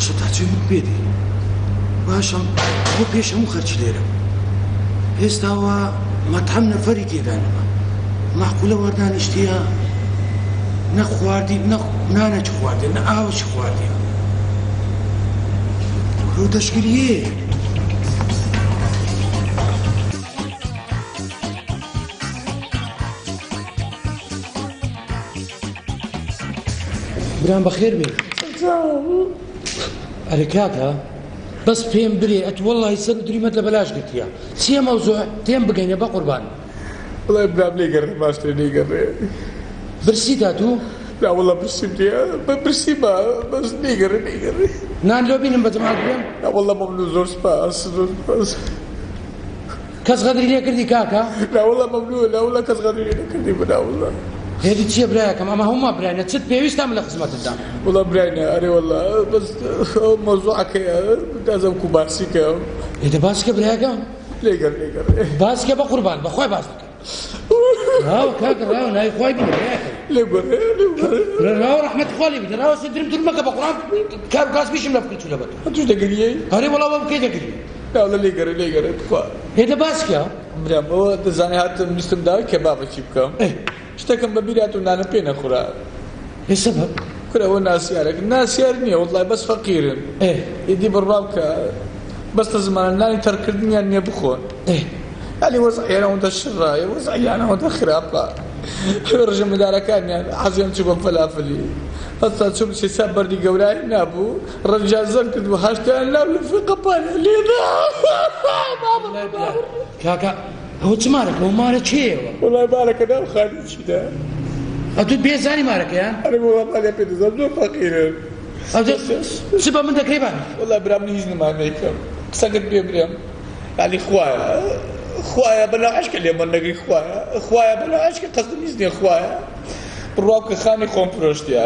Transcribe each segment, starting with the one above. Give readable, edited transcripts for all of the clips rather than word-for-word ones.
باشە تا چی بێدی باشم بۆ پێش هەموو خەرچ لێرە ئێستاوە مەتحەم نەفەری تێدانەوە مەحقولە وەردانیشتیە نە خواردی نە نانەچ خواردی نە ئاوەچ خواردی ڕوو دەشگریێ برام بەخێر بێ ئەرێ کاکە بەس پێم برێ ئەت وەڵڵاهی سەر دریمەت لە بەلاش گرتیە چییە مەوزوع تێم بگەینە بە قوربان وڵای برام لێگەڕێ باشتر لێگەڕێ برسی تاتوو لا وڵا برسیم تێ برسی بە بەس لێگەڕێ نان لۆ بینم بە جەماعەت بێم لا وڵا مەمنوو زۆر سپاس زۆر سپاس کەس غەدری لێ کردی کاکە لا وڵا مەمنوو لا وڵا کەس غەدری لێ نەکردی بە لا وڵا هێدی چییە برایەکەم ئەمە هەموو برایەنە چت پێویستم لە خزمەتتدام وڵا براینە ئەرێ وڵا بەس ئەو مەوزوعەکەیە دازەم کو باسی کەم هێدە باسکە برایەکەم لێگەڕ باسکە بە قوربان بەخۆی باس بکە راوە کاکە راوە ناوی خۆی بینە لێگەڕێ راوە ڕەحمەت خۆلی بدە راوە سەدرم درمەکە بە قورآن کار و کاس بیشم لە فکر چوو لەبەر توش دەگریەی هەرێ وەڵاوە بکەی دەگری لا وڵا لێگەڕێ بخوا هێدە باسکە برام ئەوە دەزانێ هاتم ویستم داوای کەبابێکی بکەم شتێکم بە بیرات و نانە پێ نەخورا هێ سەبەب کورەوە ناسیارێک ناسیار نییە وڵای بەس فەقیرن ئیدی بڕاو کە بەستە زمانە نانی تەرکردنیان نییە بخۆن ئەلی وەزعیانەوەندە شڕایە وەزعیانەوەندە خراپە ڕژەمەدارەکانیان حەزیان چوو بە فەلافلی هەستا چوو بچێ سا بەردی گەورای نابوو ڕەنجازەر کرد و هەشتیان ناو لە فقەپانە لێدا کاکە ئەوە چ مارەکە ئەو مارە چێەوە وڵای مارەکە ناو خانی چیدا ئەتوت بێزانی مارەکەیان ئەرێ وڵا مالێ پێ دەزانم زۆر فەقیرن چ بە من دەکەی بانی وڵای برام هیچ نمانەیەکەم قسەکرد پێ برێم یعنی خوایە بەناو عەشقە لێمە نەگەی خوایە بەناو عەشقە قەسدم هیچ نییە خوایە بڕواو کە خانی خۆم فرۆشتیە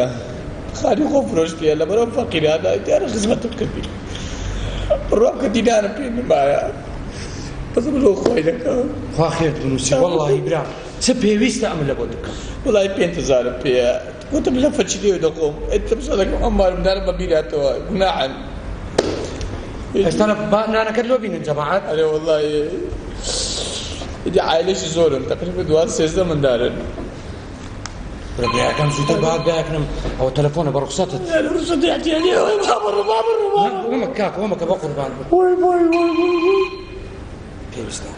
خانی خۆم فرۆشتیە لەبەرەوە فەقیرانە دیارە خزمەتت کردی بڕواو کە دینارم پێ نمایە بەزم لۆ خۆی دەکەم خوا خێرت بنووسی وەڵڵاهی برام چ پێویستە ئەمە لە بۆ دەکەم وڵای 5,000 پێیە گوتم لە فەچی لێو دەخۆم ئەتەمسا دەکەم ئەم مارمدارم بە بیراتەوە گوناحن ئێستا نانەکەت لۆ بینن جەماعەت ئەرێ وڵای ئیدی عایلەشی زۆرن تقریبا 12 مندارن برایەکەم زووتر بەهات بایەکنم ئەوە تەلەفۆنە بە ڕوخسەتت ڕوخسەتی ئەتیانیە وەمە کاکە وەمەکە بە قوربان بن پێویستە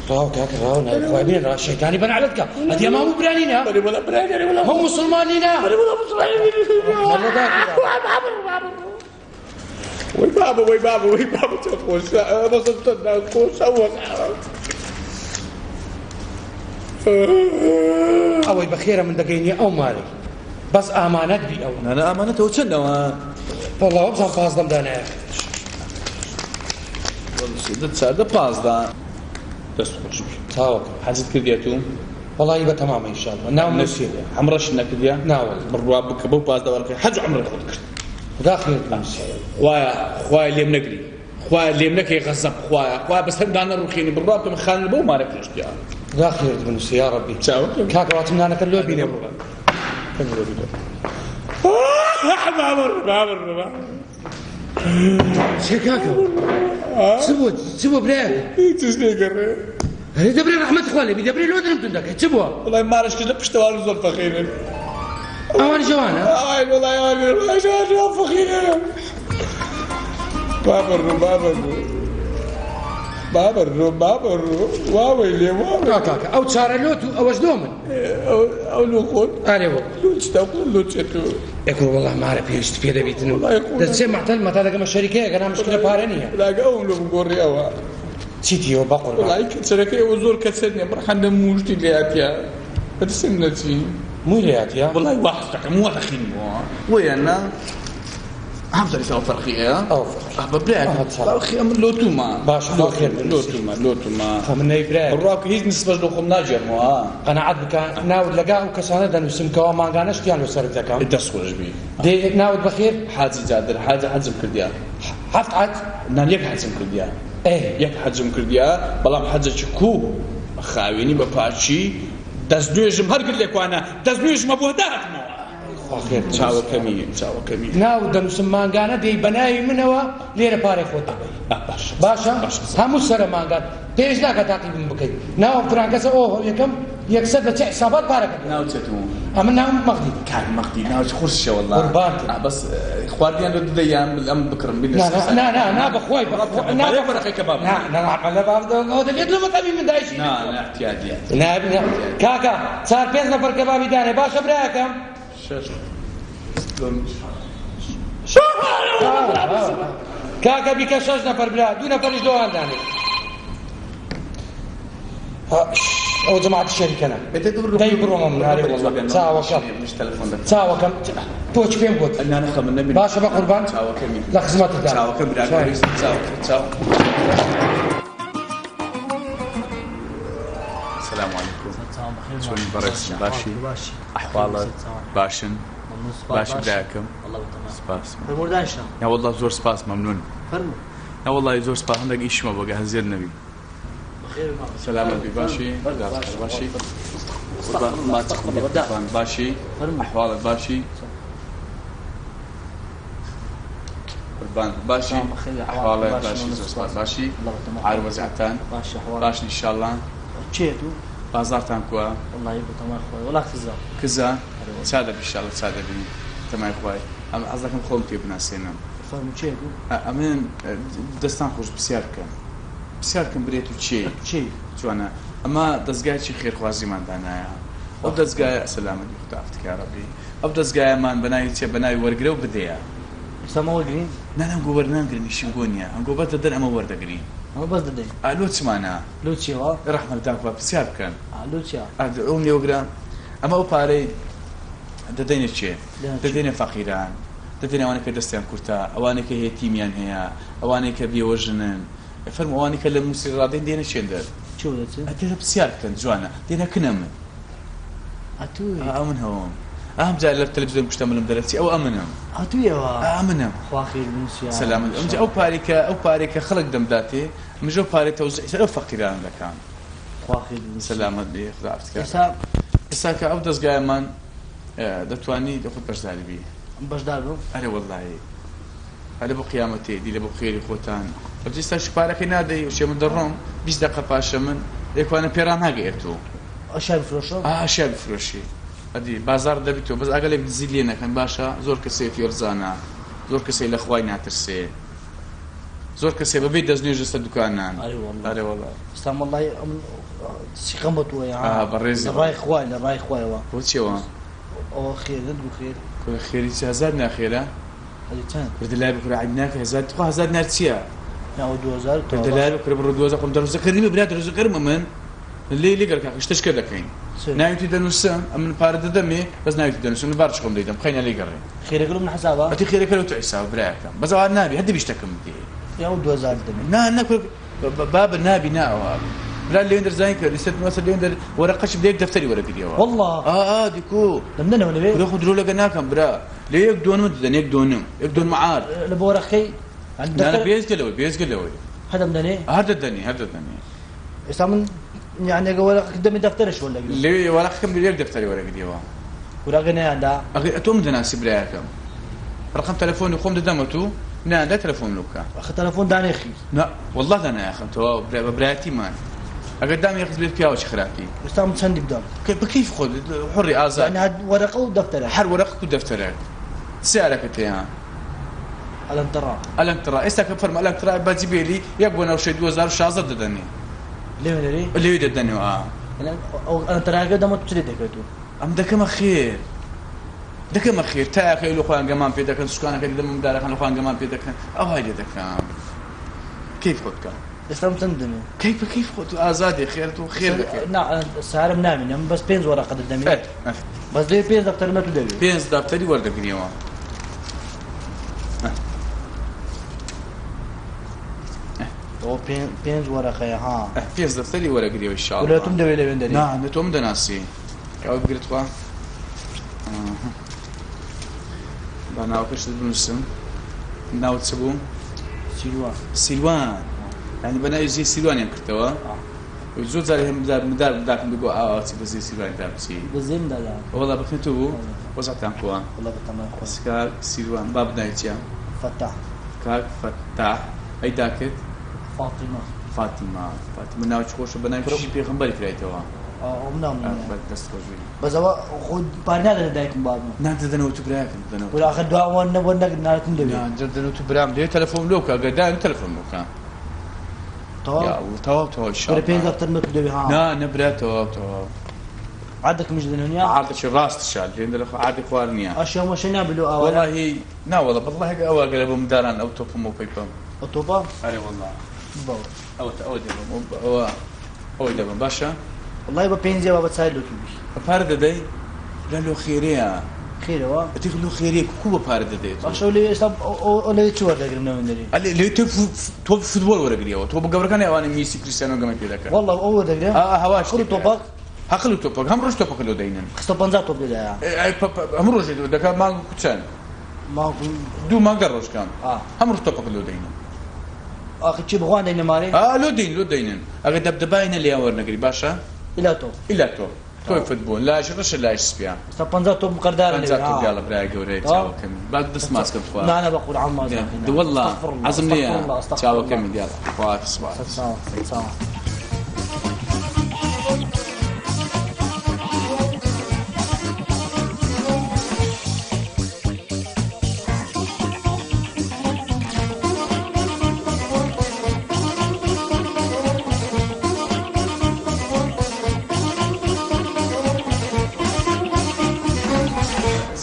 ڕاو کاکە ڕاو ناوی خۆی بینن ڕا شەیتانی بەنعلت کە ئەدی ئەمە هەموو برانینە هەموو موسڵمانینە وای بابا چۆن خۆشە بەسەر ناخۆشە ئەوەی بەخێرە من دەگەینی ئەو مارەی بەس ئامانەت بی ئەو نانە ئامانەتەوە چەندەوە وەڵڵا بزان 15 دانایە چاردە 15 دەست خۆش چاوەکە حەزت کردیەتوو وەڵی بە تەمامە ئینشاءالله ناوم نەسیێ هەمڕەش نەکردیە ناوە بڕوا بکە بەو 15 وەرقی حەج و عومرە خۆت کرد خدا خێرت بنووسی وایە خوای لێم نەگری خوای لێم نەکەی غەزەب خوای بەسەر دانە ڕوخێنی بڕوا پێم خانە بەو مارە پێشتیا خدا خێرت بنووسی یا ڕەبی چاوەکەم کاکە واتم نانەکەت لۆ بینێ بڕوا چێ کاکە چ بووە برایە هیچش نێگەڕێ هەرێ دەبرێ ڕەحمەت خوا لێبی دەبرێ لۆ دەرمتون دەکەی چ بووە وڵای مارەشکە لە پشتەوان زۆر فەقیرن ئەوانی جوانە وڵای ئەوان فەقیرن بابڕۆ واوەی لێ واوە کاکە ئەو چارە لۆت و ئەوەش دۆ من ئەو لۆ خۆت ئارێ بۆ لۆ چێتەوە ئەکڕ وەڵا مارە پێویست پێ دەبیتن و دەچێ مەحتەل مەتا دەگەمە شەریکەیە گەنا مشکلە پارە نییە لاگە ئەوم لۆ بگۆڕی ئەوە چیتیەوە بە قوربان وڵای کەچەرەکەی ئەوە زۆر کەچەر نییە بڕحەندە موشتی لێهاتیە هەرسم نەچی مووی لێهاتیە وڵای واحدەکەم وا دەخین بووە وەیەنە هەمزەری سەوە فەرقیەیە بەبراخی ئەمە لۆتومە باش خێر لۆتومە من نەی برایە ڕاکە هیچ نسبەش لە خۆم ناجێمەوە قەنەعەت بکە ناوت لەگا ئەو کەسانە دەنووسم کەوا ماگانە شتیان لە سەرت دەکەم دەست خۆش بی دێ ناوت بەخێر حاجی جادر حەجم کردیا هەفت عەد نان یەک حەجم کردیا یەک حەجم کردیا بەڵام حەجێکی کوو خاوێنی بە پاچی دەست نوێژم هەرگرت لێکوانە دەست نوێژمە بۆ داهاتمەوە خير چاوەکەمی ناو دەنووسم مانگانە دەی بەناوی منەوە لێرە پارەی خۆت دەبەی باشە هەموو سەرە مانگات پێش ناکە تاقیبم بکەیت ناو فرانکەسە یەکەم یەکسەر دەچێ حسابات پارەکە ناوچێتەوە ئەمە ناوم مەغدی کار مەختی ناوچ خورشە والله بەس خواردیان دەیان ئەم بکڕم نا بەخۆی بەرەقەی کەباب لە بابەوە دەبێت لە مەقامی من دایشی احتیاجیات کاکە 4-5 نەفەر کەبابی دانێ باشە برایەکەم کاکە بیکە 6 نەفەر برا 2 نەفەریش دۆوان دانێ ئەو جەماعەتی شەریکەنە دەی بڕۆمە من هارێ چاوەکەم تۆچ پێم گوت باشە بە قوربان لە خزمەتتدا السلام عليكم شلون بركسن باشي احوالك باشن باشي براكم سپاس يا والله زور سپاس ممنون يا والله زور سپاس عندك ايش ما بقى هزير نبي سلامة بي باشي باشي ما تخبر باشي احوالك باشي قربان باشي احوالك باشي زور سپاس باشي عارف وزعتان باشي ان شاء الله چێتو بازارتان کووە والله بۆ تەمای خۆی وڵا کزە چادە بیشاڵە چادەبی تەمای خوای ئەم ئەز دەکەم خۆم پێ بناسێنم فەرموو چێتو ئەمن دەستان خۆش بسیار بکەم برێت و چی جوانە ئەمە دەستگایکی خێرخوازیمان دانایە ئەو دەستگایە سەلامەتی خوددا ئەفتکارەبی ئەو دەستگایەمان بەناوی چێ بەناوی وەرگرە و بدەیە ئێستامە وەرگرین نانم گۆ وەرناگرن نیشتنگۆ نییە ئەم گۆ بەتە دەر ئەمە وەردەگرین ئەمە بەس دەدەین ئالۆ چمانە لۆ چیەوە ڕەحمەتتان خوا پرسیار بکەن لۆ چیا ئەو لێوەگرە ئەمە ئەو پارەی دەدەینە چێ دەدەینە فەقیران دەدەین ئەوانەی کە دەستیان کورتە ئەوانەی کە هێتیمیان هەیە ئەوانەی کە بێوەژنن فەرموو ئەوانەی کە لە مووسڵی ڕادەین دێنە چێندەر چۆ دەچێت ئەتێنە پرسیار بکەن جوانە دێنە کنە من ئەو من هەوڵم ئەم جا لە تەلەڤیزیۆن کوشتە منم دەرەچی ئەو ئەمنم هاتوویەوە ئەمنم خوا خێر بنووسیان سەلامت ئەمجا ئەو پارێکە خەڵک دەمداتێ مژە پارێت تەوزیع ئەو فەقیران دەکەن خوا خێر بنووسیان سەلامت بێ خدا ئەفتکار ئێستا ئێستا کە ئەو دەستگایەمان دەتوانی لەخۆت بەشداری بی بەشدار بم ئەرێ وەڵڵاهی هەلە بۆ قیامەتێ دی لە بۆ خێری خۆتان بەجێستا شپارەکەی نادەی وشێ من دەڕۆم 20 دقیقە پاشە من لێکوانە پێران ناگەێتەوە ئەشای بفرۆشە ئاشیا بفرۆشی ئەدی بازار دەبیتەوە بەس ئەگەلێک دزی لێ نەکەن باشە زۆر کەسێ فێرزانە زۆر کەسێ لە خوای ناترسێ زۆر کەسێ بەبێ دەستنوێژ لەسەر دوکانان ئەرێ وەڵڵا ئێستا وەڵڵای ئەم سیقەم بەتووە بەڕێزی لە ڕای خوای لە ڕای خوایەوە بۆچیەوە ئەوە خێرت بوو خێر خێری 1000 ناخێرە هەلی چەند بردلای بکڕ عیب ناکە 1000 نار چییە ناوە 2000 بردلای بکڕ بڕۆ 2000 خۆم دەڕۆزەکردنی برا دەڕۆزەکەرمە من لێ لێگەر کاکە شتشکە دەکەین ناویتی دەنووسم ئەم من پارە دەدەمێ بەس ناویتی دەنووسم من بارچ خۆم دەیدەم خەینە لێگەڕێ خێرەکە من حسابە ئەتی خێرەکە لەو تو حیساب برایەکەم بەس ئەوان نابی هەردە بیشتەکەم دێ یاو 2000 دەمێ نەکو بابە نابی ناوە برا لێن دەرزانین کرد لەسەر نووسە لێن دەر وەرەقەش بدەیەک دەفتەری وەرەگریەوە والله دیکو دەمدەنەوە لەوێ برا خۆ درۆ لەگە ناکەم برا لێ یەک دۆنم دەدەن یەک دۆنم یەک دۆن معار لە بۆ وەرەقەی بێزگەلەوەی هەدەم دەنێ هەر دەدەنی ئێستا من یعنی ئەگە وەرەقەکە دەمێ دەفتەرش وەرەگرێ لێ وەرەقەکەم یەک دەفتەری وەرەگریەوە وەرەقە نەیاندا ئەگەر ئەتۆم دەناسی برایەکەم ڕقم تەلەفۆنی خۆم دەدەمە تو ناندا تەلەفۆن لوکە ئەخە تەلەفۆن دانێخی نا والله دانایەخم تۆ برایەتیمان ئەگەر دام یەخز بێت پیاوەی خراپی ئێستا من چەندی بدەم بکەیف خۆت حڕی ئازاد وەرەقە و دەفتەرە هەر وەرەق و دەفتەرێک سیارەکە تێیان ئەلەمتڕا ئێستا کە فەرمە ئەلەمتڕا باجی بێلی یەک بۆ ناوشەی 2016 دەدەنێ لێوێ دەدەنێەوە ئەلەمتڕاکە دەمە چ دەکەێت ئەم دەکەمە خێر تاخی لە خۆیان گەمان پێ دەکەن سوکانەکە دەمدارەکان لە خۆیان گەمان پێ دەکەن ئەوهای لێ دەکەم کەیف خۆت بکە ئێستا چەند دەمێ کەیف خۆت و ئازادی خێرت و خێر سارم نامێنم بەس 5 وەرەقە دەمێت بەس دەوێت 5 دەفتەر نەتو دەوێت 5 دەفتەری وەردەگریەوە ئەوە 5 وەرەقەیە ها 5 دەفتەری وەرەگریەوە ئینشاءڵڵا ولاتم دەوێت لەوێن دەری نا تۆم دەناسی ئەوە بگرێت خوا با ناوەکەش دەنووسم ناوت چ بوو؟ سیلوان یعنی بەناوی زیی سیلوانیان کردەوە زۆر جارێ هەم مدار بداکەم بگۆ ئاواچی بەزی سیروان دابچی بزين ده لا وەڵا بەخێن تۆ بوو وەزعتان خۆوە والله بتمام ئەسکار سیروان با بدایە چیە فتح کاک فەتاح ئەی داکرد فاطمه فاتیمە ناوچ خۆشە بە ناوی کڕۆژی پێغەمبەری کرایتەوە منام دەست خۆشوی بس هو خود بارنا دايكم بعض نادەدەنەوە تو براکەم دەنەوە ولا اخر دعاء وانا ناركم دبي دەدەنەوە تو برام دێ تەلەفۆن لۆکە گەدان تەلەفۆن لۆکە طبعا تەواو ولا ئینشاءالله بين اكثر ما تدبي ها نا نبراتەوە تەواو عندك مش دنيا عادەی ڕاستشال لێندە عادی خوار نییە اشياء مش نابلو والله ناوەڵە بەڵڵاهی ئەوە گەلە بۆ مداران ئەو تۆپم و پەیپەم الطوبه ئەرێ وەڵڵا باور ئەوە دەبم ئەوەی دەبم باشە والله يبقى بينزي وابا تساعد لك پارە دەدەی لە لۆ خێرەیە خير هو ئەتی لۆ خێرەیە کو بە پارە دەدەیت باش ولي اسلام ولا شو هذا قلنا من دري لێ تۆ فوتبۆل وەرەگریەوە تۆ بە گەورەکانی ئەوانە میسی کریستیانۆ گەمە پێ دەکەن والله اول ده هەواش خلو توبك حقل تۆپەک هەم ڕۆژ تۆپەکە لۆ دەینن خستو بنزات توب ده هەم ڕۆژێ دەکات مانگ کوچەند ما دوو مانگە ڕۆژکان هەم ڕۆژ تۆپەکە لۆ دەینن اخر شيء بغوان دينا ماري لۆ دەینن ئەگە دەبدەباینە لێیان وەرنەگری باشە الى تو ئیلا تۆی فوتبۆل لاش ڕەشە لای سپیان خستو بنزات توب مقدار دیاڵە برای گەورەی چاوەکەمی با دەست ماسکەم خوا لا انا بقول عما والله عزم ليا چاوەکەمی دیاڵە خوا سوبحان صح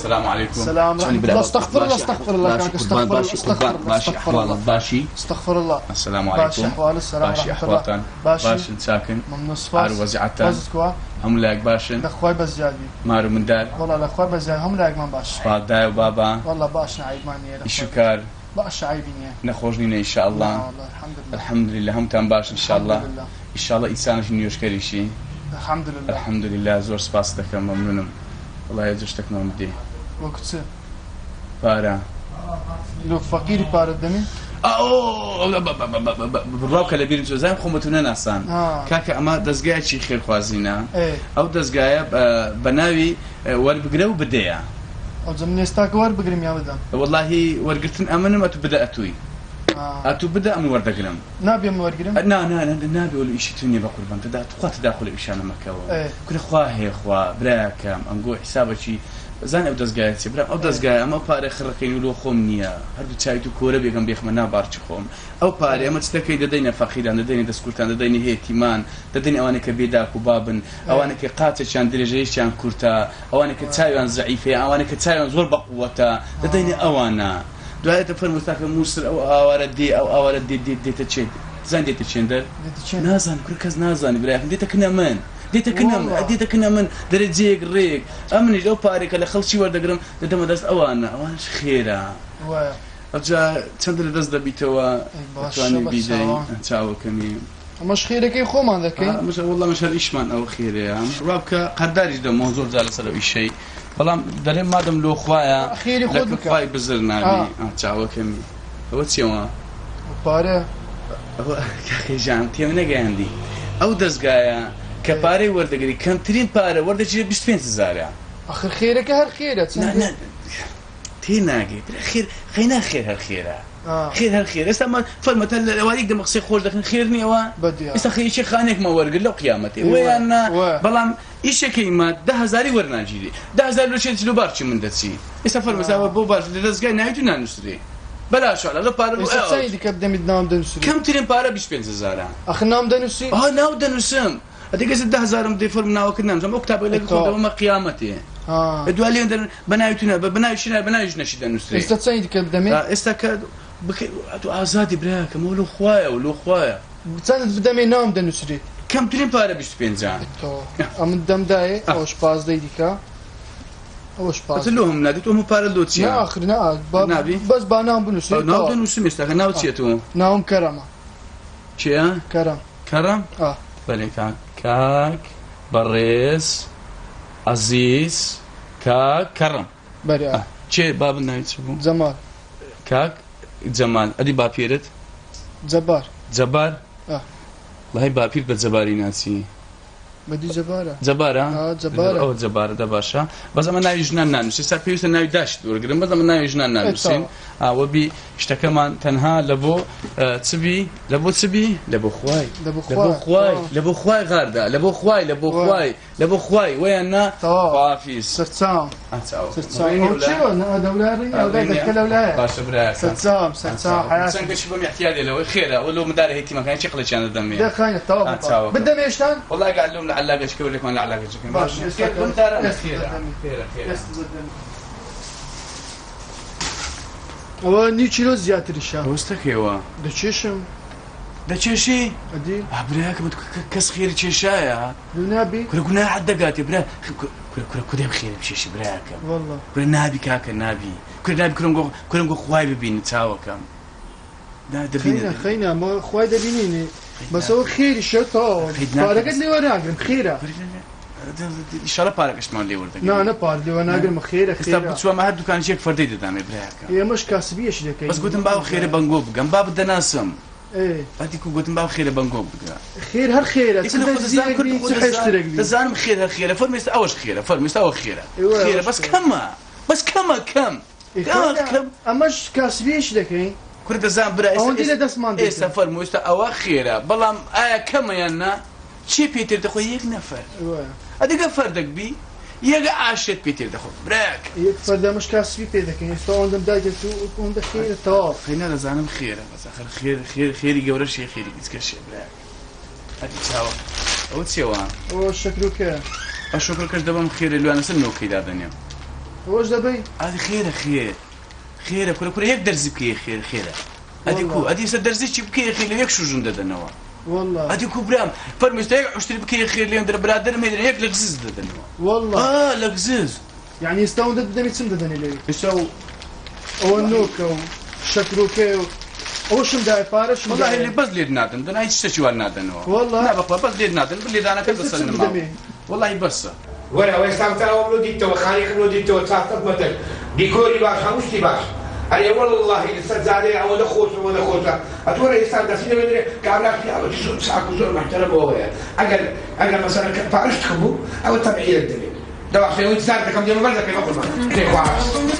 السلام عليكم. السلام ورحمة الله. استغفر الله استغفر الله كانك استغفر الله استغفر الله باشي أحوالك باشي استغفر الله. السلام عليكم. باشي أحوال السلام باشي ورحمة الله. أحوالك باشي ساكن ممنون سباس عار وزعتان بزتكوا هم لاك باشن لأخوي بزيادي مارو من دار والله لأخوي بزيادي هم لاك من باش فادا وبابا والله باش نعيب ماني الشكر باش عيبيني نخرجني إن شاء الله. والله الحمد لله الحمد لله هم تام باش إن شاء الله. الحمد لله إن شاء الله إنسان شنو يشكري شيء. الحمد لله الحمد لله زور سباس دك ممنونم والله يجوشتك نومدي وقت بارا لو فقيري باردني بڕاوکە لە بیرم زۆزان خۆمەتونە ناسان کاکە ئەمە دەستگایەکی خێرخوازینە ئەو دەستگایە بە ناوی وەربگرە و بدەیە ئەو زمینێ ئێستا وەر بگرم یا بدەم وەڵاهی وەرگرتن ئەمنم ئەتو بدە ئەتووی ئەتو بدە ئەم وەردەگرم نابێم وەرگرم نابێ وەلو ئیشی تو نییە بە قوربان تدا توخوا تداخل لە ئیشانەمەکەوە کورە خوا هەیە خوا برایەکەم ئەمگۆ حیسابەکی زان ئەو دەستگایەتی برا ئەو دەستگای ئەمە پارێ خڕەکەی و لۆ خۆم نییە هەردوو چای تو کۆرە بێگەم بێخمە نابارچی خۆم ئەو پارێ ئەمە چ دەکەی دەدەینە فەقیران دەدەینە دەستکورتان دەدەینە هێتیمان دەدەین ئەوانە کە بێداک و بابن ئەوانە کە قاچێکیان درێژەیەکیان کورتە ئەوانە کە چاویان زەعیفەیە ئەوانە کە چاویان زۆر بەقووەتە دەدەینە ئەوانە دوایە دەفەرمووتاکە مووسر ئەو ئاوارە دێ ئەو ئاوارە دێتە چێت زان دێتە چێندەر نازان کورە کەس نازانی برایەکەم دێتە کنە من دێتە کنە من دەرەجەیەک ڕێک ئەمنیش ئەو پارێکە لە خەڵکی وەردەگرم دەدەمە دەست ئەوانش خێرە ئەجا چەندە لە دەست دەبیتەوە توانی بیدەی چاوەکەمی ئەمەش خێرەکەی خۆمان دەکەین وەڵڵا مەشار ئیشمان ئەو خێرەیە ڕابکە قەرداریش دەمەوە زۆر جار لەسەر ئیشەی بەڵام دەرێن مادەم لۆ خوایە خێری خۆت بکە خوای بزر نابی چاوەکەمی ئەوە چیەوە پارە کاکەیژان تێم نەگەیاندی ئەو دەستگایە کە پارەی وەردەگری کەمترین پارە وەردەگیرێت 25,000 آخر خێرەکە هەر خێرە تێ ناگەیت خەینا خێر هەر خێرە خێر هەر خێر ئێستا فەرمەتە لەوارێک دەمە قسەی خۆش دەکەن خێر نییەوە ئێستا خەیەکی خانێکمە وەرگر لەو قیامەتێ ویاننا بەڵام ئیشەکەی ما 10,000 وەرناگیری 10,000 لە چێت لە بارچی من دەچی ئێستا فەرمەساوە بۆ باش لە دەستگای نایت و نانووسری بەلاشاڵە لە پارە دیکە دەمیت نام دەنووسی کەمترین پارە 25,000 آخر نام دەنووسی ناو دەنووسم ئەدەگەس 10,000 دێ فەرم ناوەکە نامزانم ئەو کتابە لە خۆمە قیامەتێ دوای لێن بەناویتونە بەناویشینە بەناویش نەشی دەنووسری ئێستا چەندی دیکە دەمێت ئێستا کە تو ئازادی براکەمەوە لە خوایە و لۆ خوایە چەند بدەمێ نام دەنووسری کەمترین پارە 25,000 ئەم دەمدایە ئەوش 15 دیکە ئەوش لۆ هەم نادیت ئەمە پارە لۆ چیە آخر بەس با نام بنووسی ناو دەنووسم ئێستاکە ناو چێتەوە ناوم کەرەمە چیە کەرەم بەڵێ کاک بەڕێز عەزیز کاک کەڕەم چێ بابن ناوی چ بوو جەمال کاک جەمال ئەدی باپیرت جەبار والله باپیر بە جەباری ناچی بدي جبارة جەبارە جبارة ئەو جەبارە دە باشە بەس ئەمە ناوی ژنان نانووسی سا پێویستە ناوی داشت وەرگرم بەس ئەمە ناوی ژنان نانووسین ئاوەبی شتەکەمان تەنها لە بۆ چبی لە بۆ چبی لە بۆ خوای لە بۆ خوای غاردا لە بۆ خوای لە بۆ خوای ویان نا خواافیز سرسام سرچاو باشە برایە سرسام حياتي سنگەشی بەم احتیاجی لەوەی خێرە وەلو مدارە هێتیمەکان چی قڵەچیانە دەمێ دخاينة طواب بدنا ايشتان والله قاعد لهم لعلاقة شكو لكم لعلاقة شكو باش هو ني كيلو زيادة الشام وستك ايوا ده تشيشم ده تشي ادي بريك كس خير تشيشايا نابي كنا عدقاتي برا كنا بخير بشيش براك والله كنا نابي كاكا نابي كنا نابي كنا خواي ببين تاوكم ده دبينا خينا ما خواي دبينيني بس هو خير الشطا فارقت لي وراقم خيره ان شاء الله بارك اشتمان لي ورده لا انا بار لي وراقم خيره استبت شو ما حد كان شيك فردي دامي براك هي مش كاسبيه شدك بس قلت باو خير بنقوب جنب باب الدناسم ايه هذيك قلت باو خير بنقوب خير هالخيره تزارم خير هالخيره فرميست اوش خيره فرميست او خيره خيره بس كم اماش كاسبيه شدك كنت زان برا اون دي دسمان ايه سفر موستا او خيره بلام ايا كم يانا شي بيتر دخو يك نفر هذيك فردك بي يك عاشت بيتر دخو براك يك فرد مش كاسبي بيدك يستو عندهم داجتو وعند خير تو خلينا زانم خيره بس اخر خير يقور شي خير يتكشف براك هذه تشاو او تسيوا او شكرك اشكرك دبم خير اللي انا سنو كيدا دنيا واش دبي هذه خيره كل هيك درزي بكي خيره هذه درزي بكي خير هيك شو جند دنوا والله هذه برام فرمست هيك اشتري بكي خير اللي عند برادر ما يدري هيك لغزز دنوا والله لغزز يعني يستوون ضد دمي تسم دني لي يسو او النوك او شكروك او شم داي فارش والله اللي بس لي نادن دنا هيك شتي نادن والله لا بقى بس لي نادن باللي انا كنت بسلم والله بس ولا ويستمتع وولديته وخالق ولديته وتصاحب مثل ديكوري باش خمستي باش أي والله استزادة أو دخوصة أتورا يستعد سينما مدري كابلاك يا أبو تسوق ساكو زور محترم هو أقل مثلا فارشت خبو أو تبعية الدليل ده وقت يوم تزاد كم يوم برزك يقول ما تيجي خلاص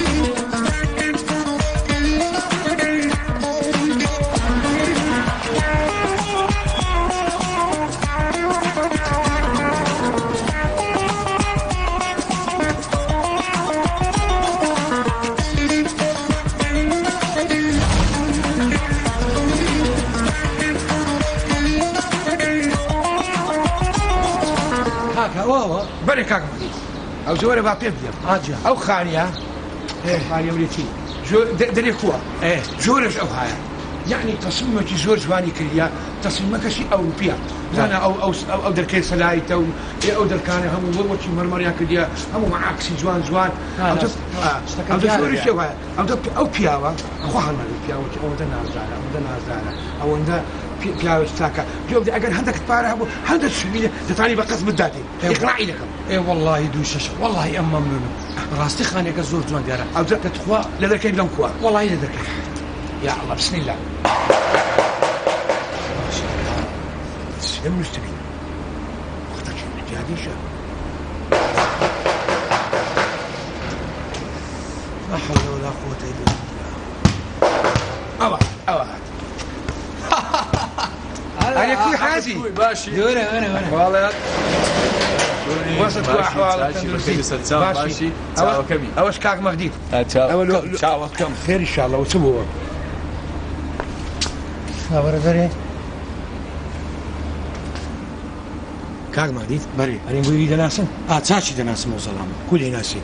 بري كاك مدير او زوره باقي بديم حاجه او خاليه خاليه وليتي جو دري كوا ايه زورش او هاي يعني تصميمك زور جواني كليا تصميمك شيء اوروبيا لا او دركي سلايت او دركان هم وشي مرمريا كليا هم معاك سي جوان او زورش او هاي او بياوا خوها بياوا او دنا او عند بياوا اشتاكا جو بدي اقل هندك تبارها هندك شميله تتعني بقسم الداتي اقرعي لكم اي والله دوشش والله اما منو راستي خاني كزور جوان ديارا او دركت خوا لذلك لهم كوا والله لذلك يا الله بسم الله سلم نشتري اختك جهاديشة لا حول ولا قوة الا بالله اوعى انا كوي حاجي دوري انا والله وسط احوال باشي تاو كمي اوش كاك مغديد تاو كم خير ان شاء الله وسبوه برادري كاك مغديد بري انا نقول لي ناسن تاشي دناسم وسلام كل ناسي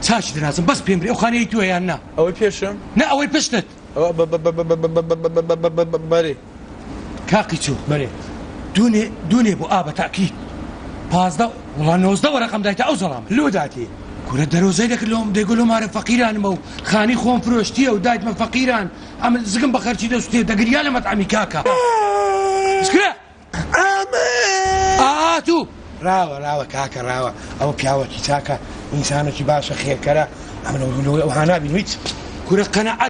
تاشي دناسم بس بيمري وخاني تو يا انا او بيشم لا اول بشتت بري كاكي تو بري دوني ابو ابا تاكيد بازدا والله نوزدا ورقم دايتا او سلام لو داتي كل الدروزي لك اللهم دي يقولوا ماري فقيران مو خاني خوم فروشتي ودايت من فقيران عمل زقم بخرتي دوستي دقرياله مطعمي كاكا اسكرا تو راوة كاكا راوة او بياوة كاكا انسانة باشا خير كرا عملوا وهانا بنويت كل قناعة